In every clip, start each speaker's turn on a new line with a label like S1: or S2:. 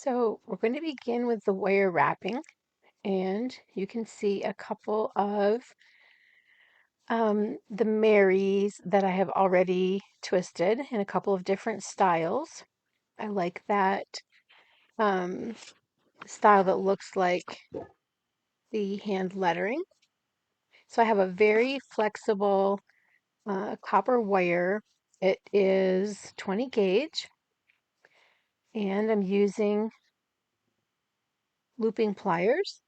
S1: So we're going to begin with the wire wrapping, and you can see a couple of the Marys that I have already twisted in a couple of different styles. I like that um, style that looks like the hand lettering. So I have a very flexible copper wire. It is 20 gauge, and I'm using looping pliers.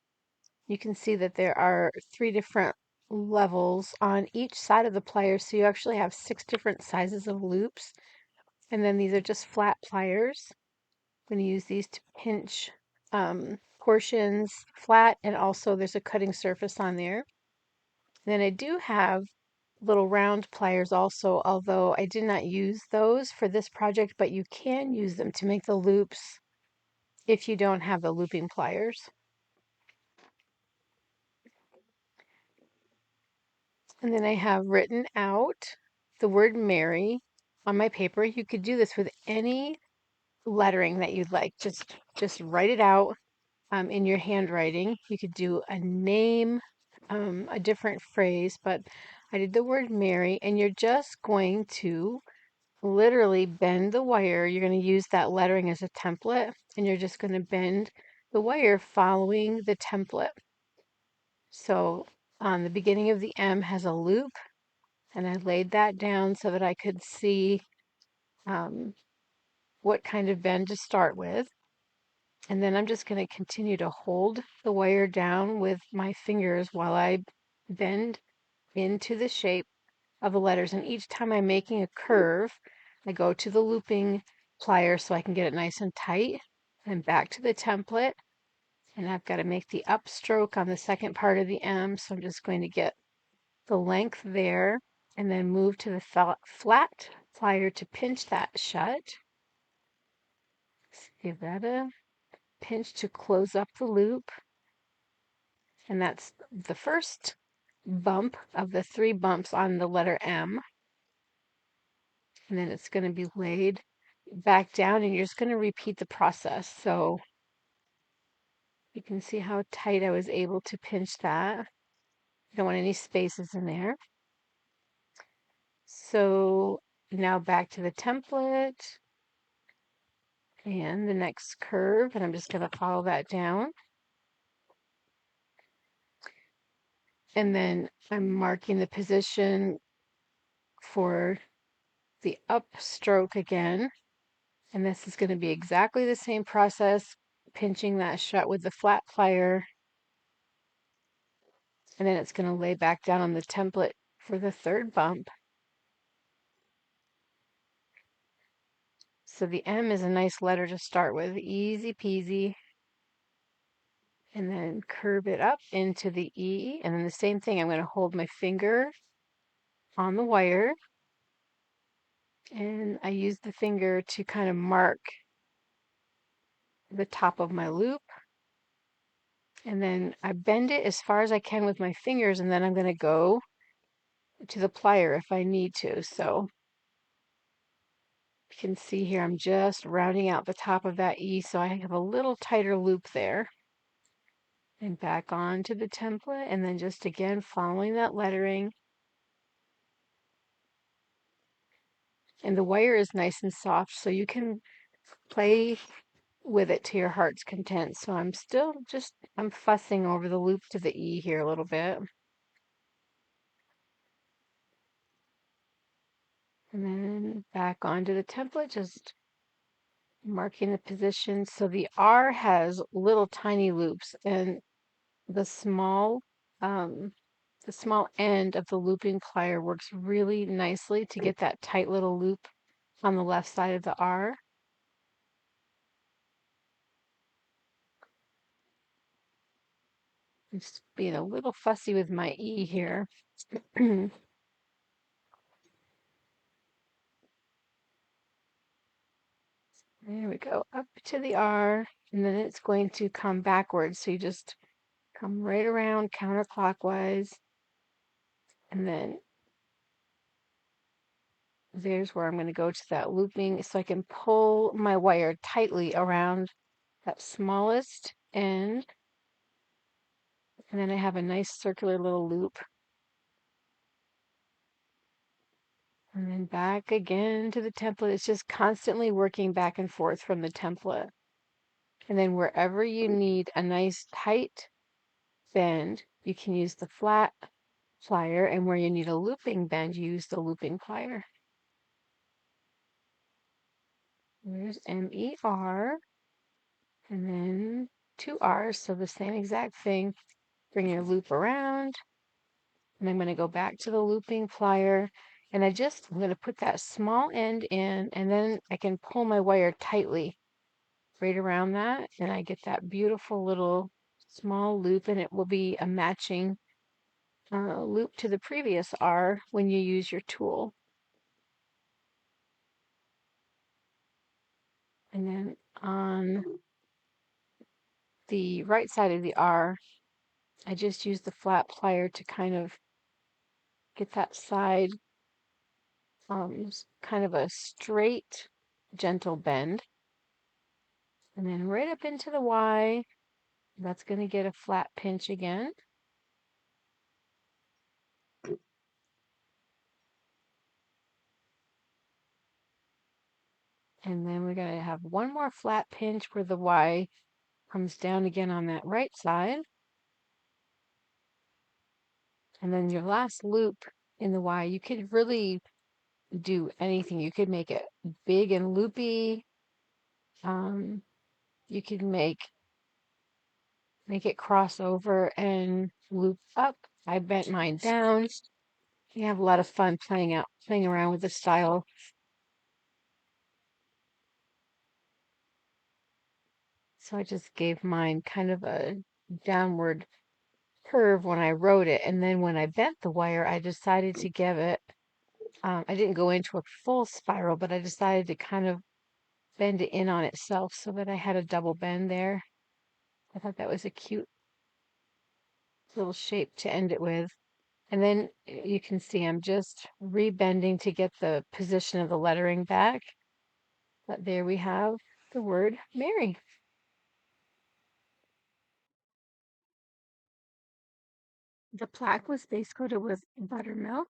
S1: You can see that there are three different levels on each side of the pliers, so you actually have six different sizes of loops. And then these are just flat pliers. I'm going to use these to pinch portions flat, and also there's a cutting surface on there. And then I do have little round pliers also, although I did not use those for this project, but you can use them to make the loops if you don't have the looping pliers. And then I have written out the word Mary on my paper. You could do this with any lettering that you'd like. Just write it out in your handwriting. You could do a name, a different phrase, but I did the word Mary, and you're just going to literally bend the wire. You're going to use that lettering as a template, and you're just going to bend the wire following the template. So on the beginning of the M has a loop, and I laid that down so that I could see um, what kind of bend to start with. And then I'm just going to continue to hold the wire down with my fingers while I bend into the shape of the letters. And each time I'm making a curve, I go to the looping plier so I can get it nice and tight. And back to the template. And I've got to make the upstroke on the second part of the M. So I'm just going to get the length there and then move to the flat plier to pinch that shut. Give that a pinch to close up the loop. And that's the first bump of the three bumps on the letter M. And then it's going to be laid back down, and you're just going to repeat the process. So you can see how tight I was able to pinch that. I don't want any spaces in there. So now back to the template and the next curve, and I'm just going to follow that down. And then I'm marking the position for the upstroke again. And this is going to be exactly the same process, pinching that shut with the flat plier. And then it's going to lay back down on the template for the third bump. So the M is a nice letter to start with, easy peasy. And then curve it up into the E. And then the same thing, I'm going to hold my finger on the wire. And I use the finger to kind of mark the top of my loop. And then I bend it as far as I can with my fingers, and then I'm going to go to the plier if I need to. So you can see here I'm just rounding out the top of that E so I have a little tighter loop there. And back onto the template, and then just again following that lettering. And the wire is nice and soft, so you can play with it to your heart's content. So I'm fussing over the loop to the E here a little bit. And then back onto the template, just marking the position. So the R has little tiny loops, and the small um, the small end of the looping plier works really nicely to get that tight little loop on the left side of the R. I'm just being a little fussy with my E here. There we go, up to the R, and then it's going to come backwards. So you just come right around counterclockwise, and then there's where I'm going to go to that looping so I can pull my wire tightly around that smallest end, and then I have a nice circular little loop, and then back again to the template. It's just constantly working back and forth from the template. And then wherever you need a nice tight bend, you can use the flat plier, and where you need a looping bend, you use the looping plier. There's MER, and then two R's, so the same exact thing. Bring your loop around, and I'm going to go back to the looping plier, and I'm going to put that small end in, and then I can pull my wire tightly right around that, and I get that beautiful little small loop, and it will be a matching loop to the previous R when you use your tool. And then on the right side of the R, I just use the flat plier to kind of get that side kind of a straight, gentle bend. And then right up into the Y, that's going to get a flat pinch again. And then we're going to have one more flat pinch where the Y comes down again on that right side. And then your last loop in the Y, you could really do anything. You could make it big and loopy. You could make it cross over and loop up. I bent mine down. You have a lot of fun playing around with the style. So I just gave mine kind of a downward curve when I wrote it, and then when I bent the wire, I decided to give it. I didn't go into a full spiral, but I decided to kind of bend it in on itself so that I had a double bend there. I thought that was a cute little shape to end it with. And then you can see I'm just rebending to get the position of the lettering back. But there we have the word Mary. The plaque was base coated with buttermilk,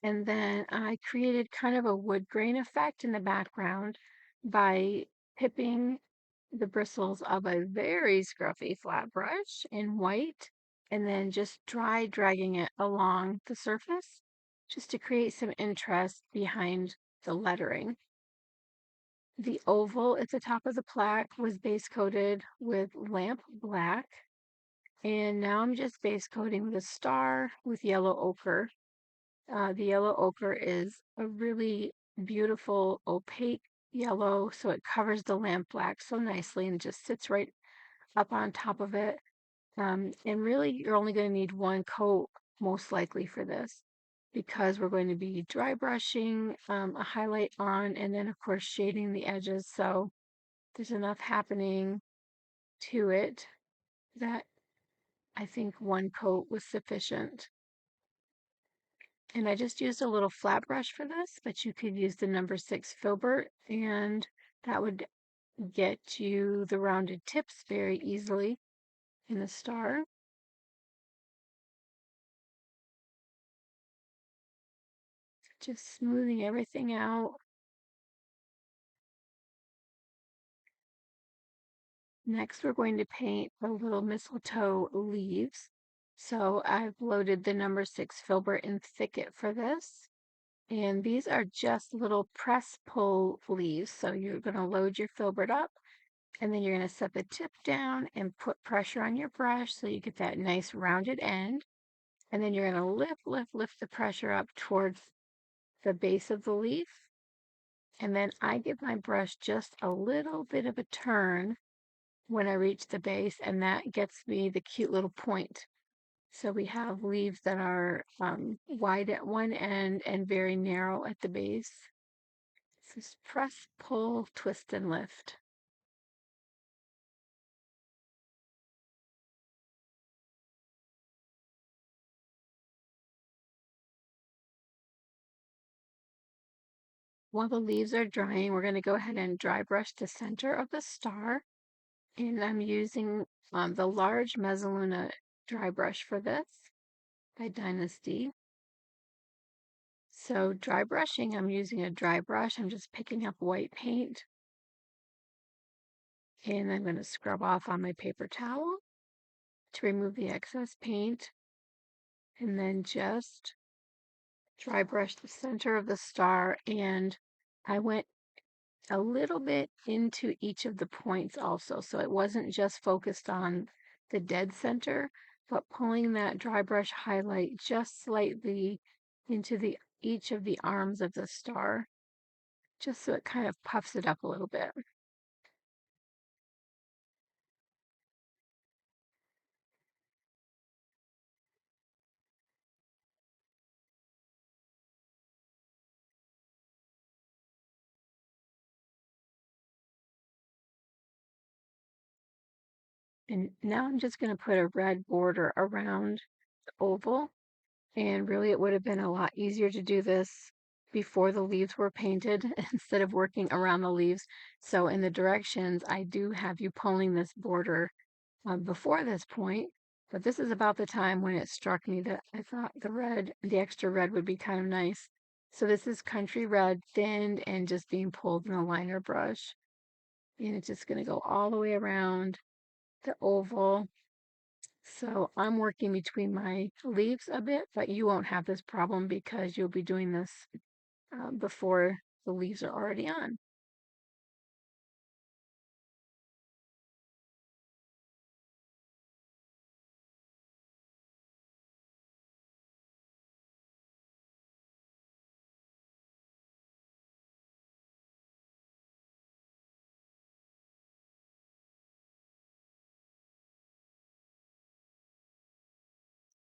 S1: and then I created kind of a wood grain effect in the background by pipping the bristles of a very scruffy flat brush in white, and then just dry dragging it along the surface just to create some interest behind the lettering. The oval at the top of the plaque was base coated with lamp black, and now I'm just base coating with a star with yellow ochre. The yellow ochre is a really beautiful opaque yellow, so it covers the lamp black so nicely and just sits right up on top of it. And really, you're only going to need one coat, most likely, for this, because we're going to be dry brushing a highlight on, and then, of course, shading the edges. So there's enough happening to it that I think one coat was sufficient. And I just used a little flat brush for this, but you could use the number 6 filbert, and that would get you the rounded tips very easily in the star. Just smoothing everything out. Next, we're going to paint the little mistletoe leaves. So I've loaded the number 6 filbert in thicket for this. And these are just little press pull leaves. So you're going to load your filbert up, and then you're going to set the tip down and put pressure on your brush so you get that nice rounded end. And then you're going to lift the pressure up towards the base of the leaf. And then I give my brush just a little bit of a turn when I reach the base, and that gets me the cute little point. So we have leaves that are wide at one end and very narrow at the base. Just press, pull, twist, and lift. While the leaves are drying, we're going to go ahead and dry brush the center of the star. And I'm using the large Mezzaluna dry brush for this by Dynasty. So dry brushing, I'm using a dry brush. I'm just picking up white paint and I'm going to scrub off on my paper towel to remove the excess paint and then just dry brush the center of the star. And I went a little bit into each of the points also. So it wasn't just focused on the dead center, but pulling that dry brush highlight just slightly into the each of the arms of the star, just so it kind of puffs it up a little bit. And now I'm just going to put a red border around the oval. And really, it would have been a lot easier to do this before the leaves were painted instead of working around the leaves. So in the directions, I do have you pulling this border before this point, but this is about the time when it struck me that I thought the extra red would be kind of nice. So this is country red thinned and just being pulled in a liner brush. And it's just going to go all the way around the oval. So I'm working between my leaves a bit, but you won't have this problem because you'll be doing this before the leaves are already on.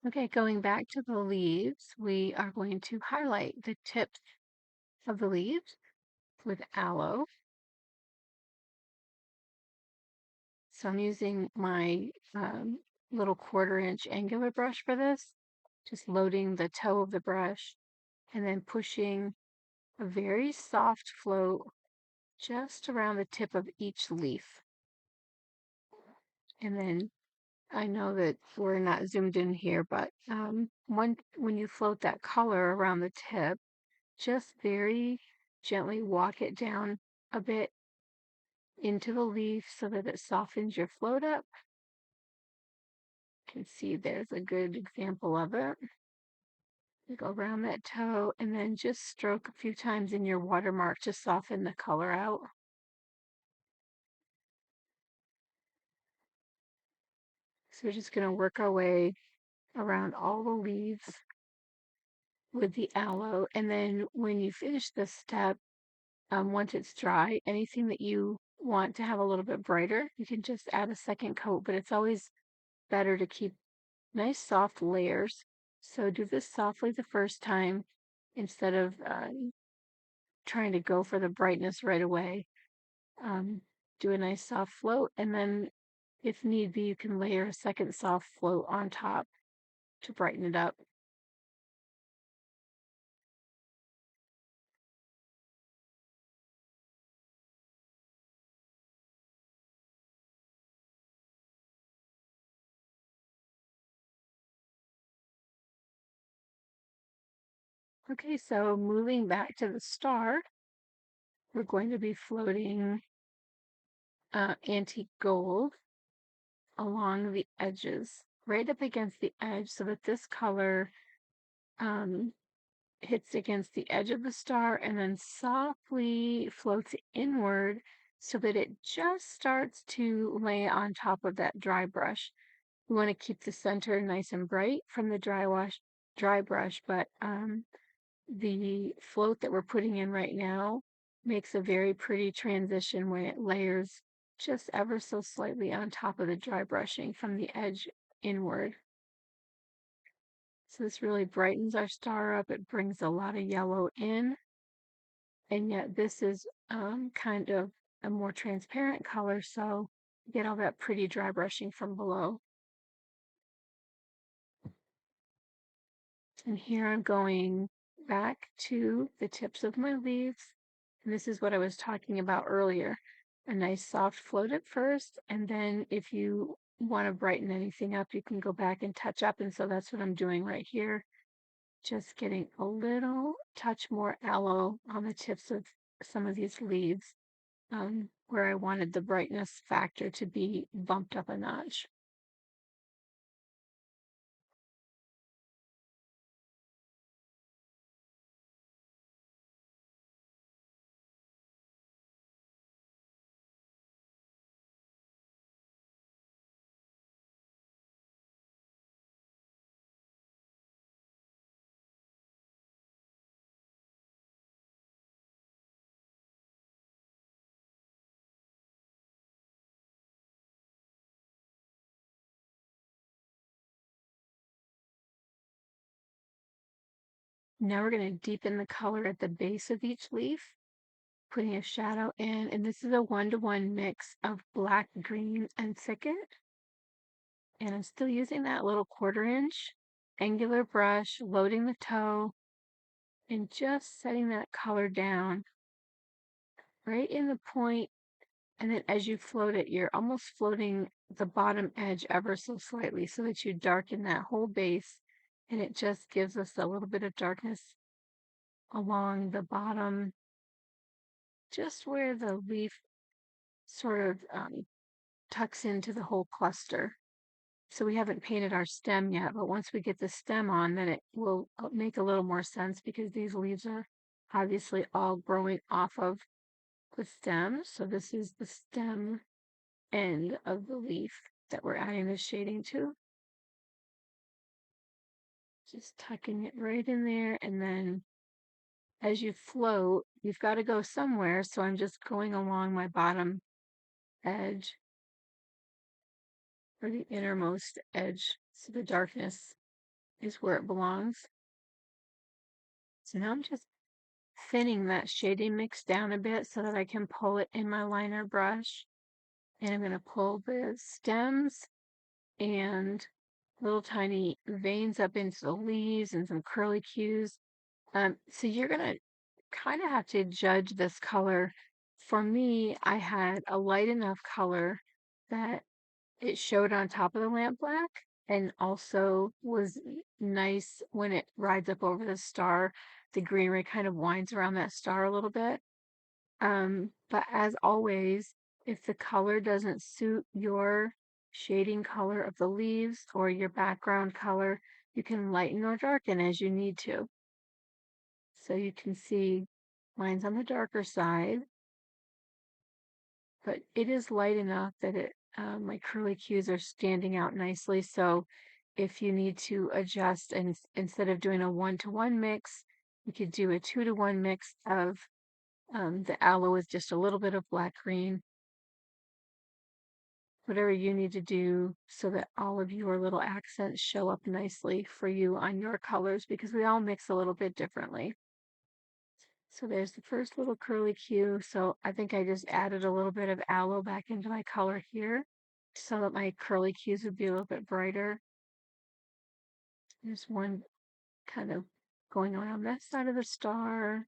S1: Okay, going back to the leaves, we are going to highlight the tips of the leaves with aloe. So I'm using my little 1/4 inch angular brush for this, just loading the toe of the brush and then pushing a very soft float just around the tip of each leaf. And then I know that we're not zoomed in here, but when you float that color around the tip, just very gently walk it down a bit into the leaf so that it softens your float up. You can see there's a good example of it. You go around that toe and then just stroke a few times in your watermark to soften the color out. So we're just going to work our way around all the leaves with the aloe. And then when you finish this step, once it's dry, anything that you want to have a little bit brighter, you can just add a second coat, but it's always better to keep nice soft layers. So do this softly the first time instead of trying to go for the brightness right away. Um, do a nice soft float, and then if need be, you can layer a second soft float on top to brighten it up. Okay, so moving back to the star, we're going to be floating antique gold along the edges, right up against the edge, so that this color um, hits against the edge of the star and then softly floats inward so that it just starts to lay on top of that dry brush. We want to keep the center nice and bright from the dry brush, but the float that we're putting in right now makes a very pretty transition when it layers just ever so slightly on top of the dry brushing from the edge inward. So this really brightens our star up. It brings a lot of yellow in, and yet this is kind of a more transparent color, so you get all that pretty dry brushing from below. And here I'm going back to the tips of my leaves. And this is what I was talking about earlier. a nice soft float at first, and then if you want to brighten anything up, you can go back and touch up. And so that's what I'm doing right here. Just getting a little touch more aloe on the tips of some of these leaves, where I wanted the brightness factor to be bumped up a notch. Now we're going to deepen the color at the base of each leaf, putting a shadow in, and this is a 1-to-1 mix of black, green, and thicket. And I'm still using that little 1/4 inch angular brush, loading the toe, and just setting that color down right in the point. And then as you float it, you're almost floating the bottom edge ever so slightly so that you darken that whole base. And it just gives us a little bit of darkness along the bottom, just where the leaf sort of tucks into the whole cluster. So we haven't painted our stem yet, but once we get the stem on, then it will make a little more sense because these leaves are obviously all growing off of the stem. So this is the stem end of the leaf that we're adding the shading to. Just tucking it right in there, and then as you float, you've got to go somewhere. So I'm just going along my bottom edge, or the innermost edge, so the darkness is where it belongs. So now I'm just thinning that shading mix down a bit so that I can pull it in my liner brush. And I'm going to pull the stems and little tiny veins up into the leaves and some curly cues. So you're going to kind of have to judge this color. For me, I had a light enough color that it showed on top of the lamp black and also was nice when it rides up over the star. The greenery kind of winds around that star a little bit. But as always, if the color doesn't suit your shading color of the leaves or your background color, you can lighten or darken as you need to. So you can see mine's on the darker side, but it is light enough that my curly cues are standing out nicely. So if you need to adjust, and instead of doing a 1-to-1 mix, you could do a 2-to-1 mix of the aloe with just a little bit of black green, whatever you need to do so that all of your little accents show up nicely for you on your colors, because we all mix a little bit differently. So there's the first little curly cue. So I think I just added a little bit of aloe back into my color here so that my curly cues would be a little bit brighter. There's one kind of going around that side of the star.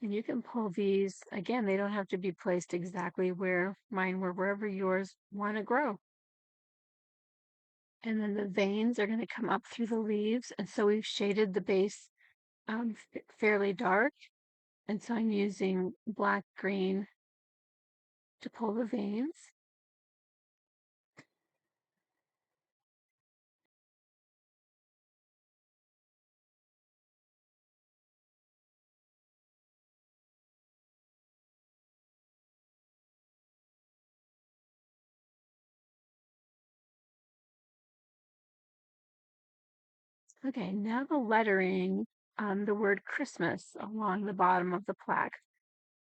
S1: And you can pull these, again, they don't have to be placed exactly where mine were, wherever yours want to grow. And then the veins are going to come up through the leaves. And so we've shaded the base fairly dark. And so I'm using black green to pull the veins. Okay, now the lettering, the word Christmas along the bottom of the plaque.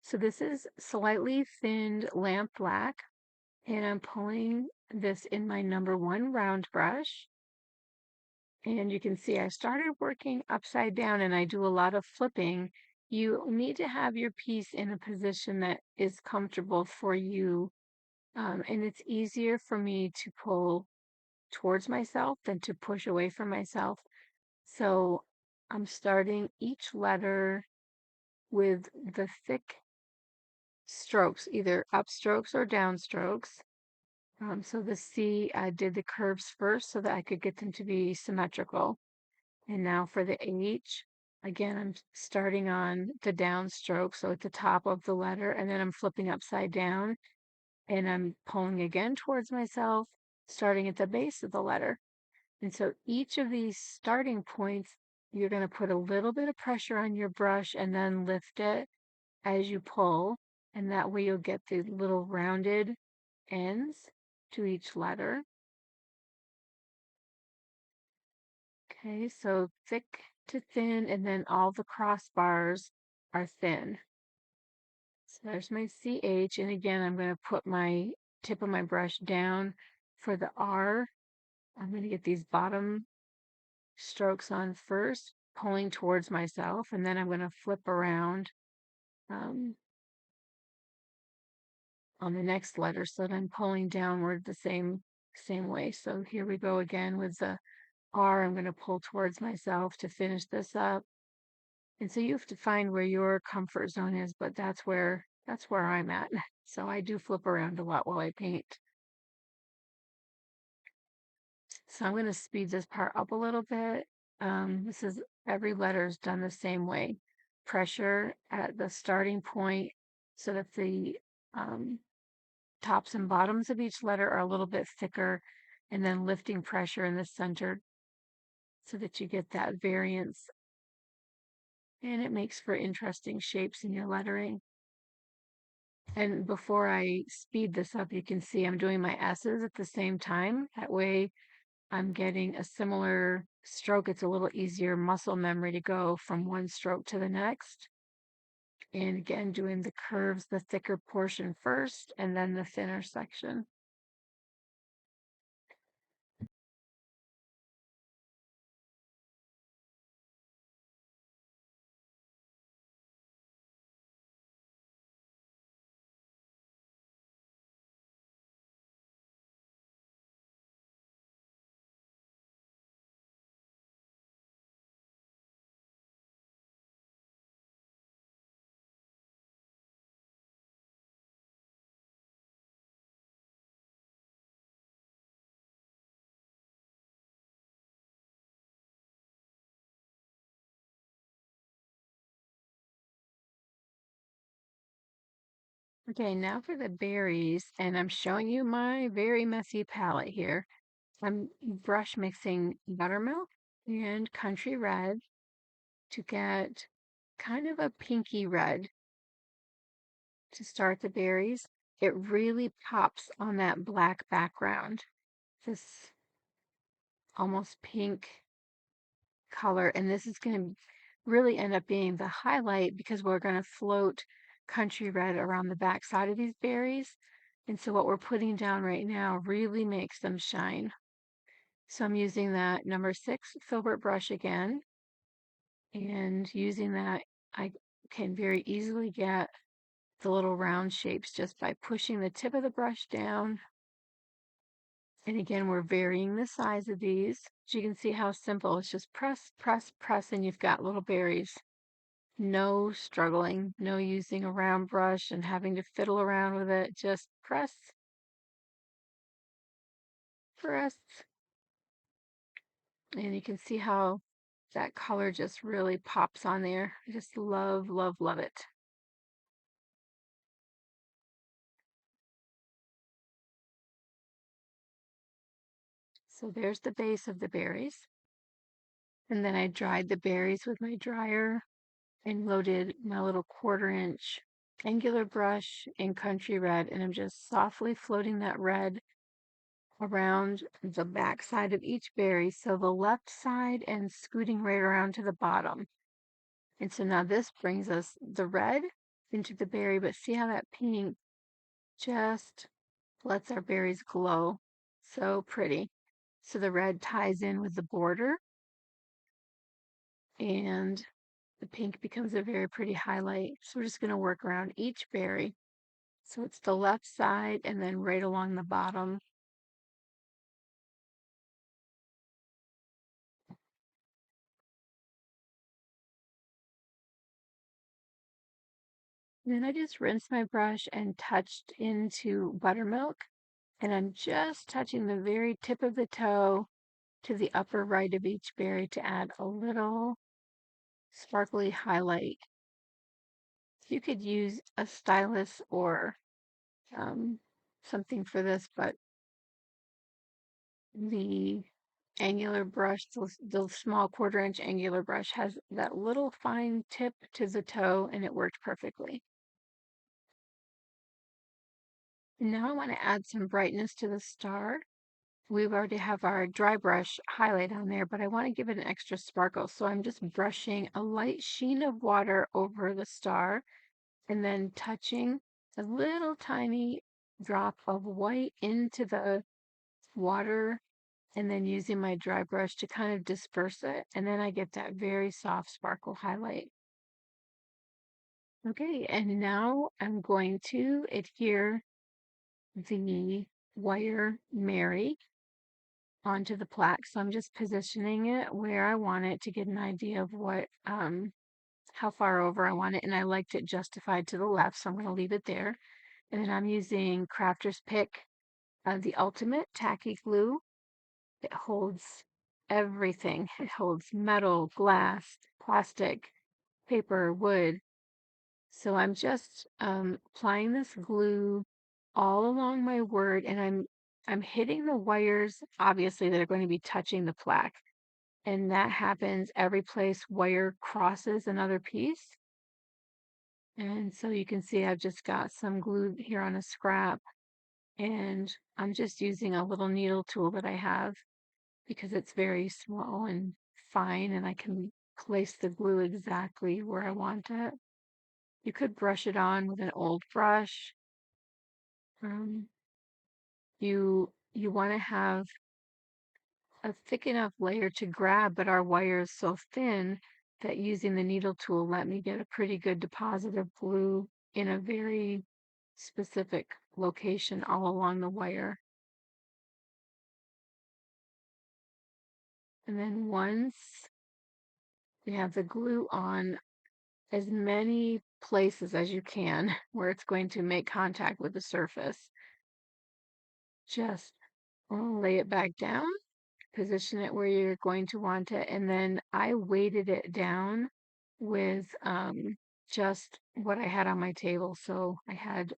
S1: So this is slightly thinned lamp black, and I'm pulling this in my #1 round brush. And you can see I started working upside down, and I do a lot of flipping. You need to have your piece in a position that is comfortable for you. And it's easier for me to pull towards myself than to push away from myself. So I'm starting each letter with the thick strokes, either upstrokes or downstrokes. So the C, I did the curves first so that I could get them to be symmetrical. And now for the H, again, I'm starting on the downstroke, so at the top of the letter, and then I'm flipping upside down and I'm pulling again towards myself, starting at the base of the letter. And so each of these starting points, you're going to put a little bit of pressure on your brush and then lift it as you pull. And that way you'll get the little rounded ends to each letter. Okay, so thick to thin, and then all the crossbars are thin. So there's my CH, and again, I'm going to put my tip of my brush down for the R. I'm going to get these bottom strokes on first, pulling towards myself, and then I'm going to flip around um, on the next letter so that I'm pulling downward the same way. So here we go again with the R. I'm going to pull towards myself to finish this up. And so you have to find where your comfort zone is, but that's where I'm at. So I do flip around a lot while I paint. So I'm going to speed this part up a little bit. This is every letter is done the same way. Pressure at the starting point so that the tops and bottoms of each letter are a little bit thicker, and then lifting pressure in the center so that you get that variance. And it makes for interesting shapes in your lettering. And before I speed this up, you can see I'm doing my S's at the same time. That way I'm getting a similar stroke. It's a little easier muscle memory to go from one stroke to the next. And again, doing the curves, the thicker portion first, and then the thinner section. Okay, now for the berries, and I'm showing you my very messy palette here. I'm brush mixing buttermilk and country red to get kind of a pinky red to start the berries. It really pops on that black background, this almost pink color. And this is going to really end up being the highlight because we're going to float country red around the back side of these berries. And so what we're putting down right now really makes them shine. So I'm using that number 6 filbert brush again, and using that I can very easily get the little round shapes just by pushing the tip of the brush down. And again, we're varying the size of these. So you can see how simple. It's just press, press, press, and you've got little berries. No struggling, no using a round brush and having to fiddle around with it. Just press, press. And you can see how that color just really pops on there. I just love, love, love it. So there's the base of the berries. And then I dried the berries with my dryer and loaded my little 1/4 inch angular brush in country red. And I'm just softly floating that red around the back side of each berry. So the left side and scooting right around to the bottom. And so now this brings us the red into the berry, but see how that pink just lets our berries glow. So pretty. So the red ties in with the border, and the pink becomes a very pretty highlight. So we're just going to work around each berry. So it's the left side and then right along the bottom. Then I just rinsed my brush and touched into buttermilk. And I'm just touching the very tip of the toe to the upper right of each berry to add a little sparkly highlight. You could use a stylus or um, something for this, but the angular brush, the small 1/4 inch angular brush has that little fine tip to the toe and it worked perfectly. Now I want to add some brightness to the star. We already have our dry brush highlight on there, but I want to give it an extra sparkle. So I'm just brushing a light sheen of water over the star and then touching a little tiny drop of white into the water and then using my dry brush to kind of disperse it. And then I get that very soft sparkle highlight. Okay, and now I'm going to adhere the wire Mary onto the plaque. So I'm just positioning it where I want it to get an idea of what, how far over I want it. And I liked it justified to the left, so I'm going to leave it there. And then I'm using Crafter's Pick, the Ultimate Tacky Glue. It holds everything. It holds metal, glass, plastic, paper, wood. So I'm just applying this glue all along my word, and I'm hitting the wires, obviously, that are going to be touching the plaque. And that happens every place wire crosses another piece. And so you can see I've just got some glue here on a scrap, and I'm just using a little needle tool that I have because it's very small and fine, and I can place the glue exactly where I want it. You could brush it on with an old brush. Um, you want to have a thick enough layer to grab, but our wire is so thin that using the needle tool let me get a pretty good deposit of glue in a very specific location all along the wire. And then once you have the glue on as many places as you can where it's going to make contact with the surface, just lay it back down, position it where you're going to want it, and then I weighted it down with just what I had on my table. So I had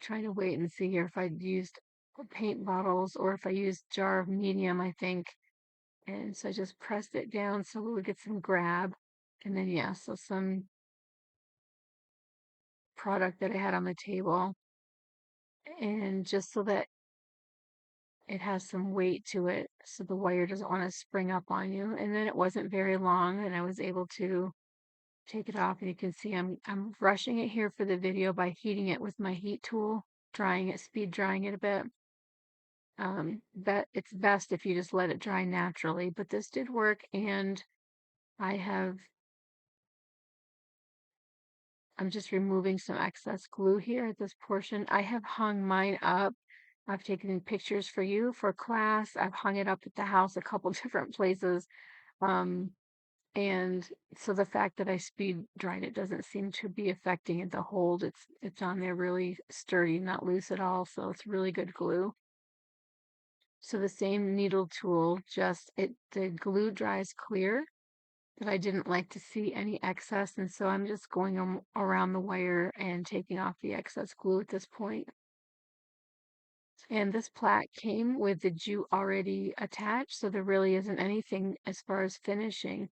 S1: trying to wait and see here if I'd used paint bottles or if I used jar of medium, I think. And so I just pressed it down so we would get some grab. And then yeah, so some product that I had on the table. And just so that it has some weight to it so the wire doesn't want to spring up on you. And then it wasn't very long and I was able to take it off, and you can see I'm rushing it here for the video by heating it with my heat tool, drying it, speed drying it a bit. But it's best if you just let it dry naturally, but this did work, and I have I'm just removing some excess glue here at this portion. I have hung mine up. I've taken pictures for you for class. I've hung it up at the house a couple different places. Um, and so the fact that I speed dried it doesn't seem to be affecting it. The hold, it's on there really sturdy, not loose at all. So it's really good glue. So the same needle tool, just the glue dries clear, but I didn't like to see any excess, and so I'm just going around the wire and taking off the excess glue at this point. And this plaque came with the jute already attached, so there really isn't anything as far as finishing.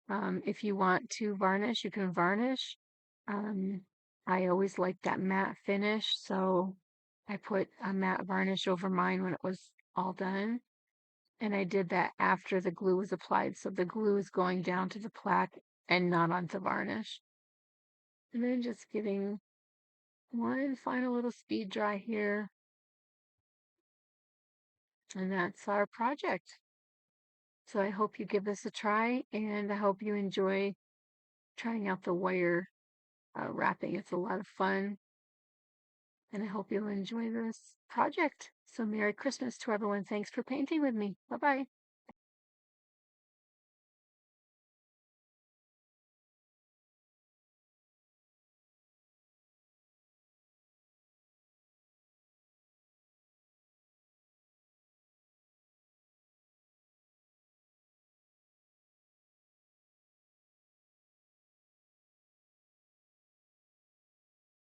S1: If you want to varnish, you can varnish. Um, I always liked that matte finish, so I put a matte varnish over mine when it was all done. And I did that after the glue was applied, so the glue is going down to the plaque and not onto varnish. And then just giving one final little speed dry here. And that's our project. So I hope you give this a try, and I hope you enjoy trying out the wire wrapping. It's a lot of fun, and I hope you'll enjoy this project. So Merry Christmas to everyone. Thanks for painting with me. Bye-bye.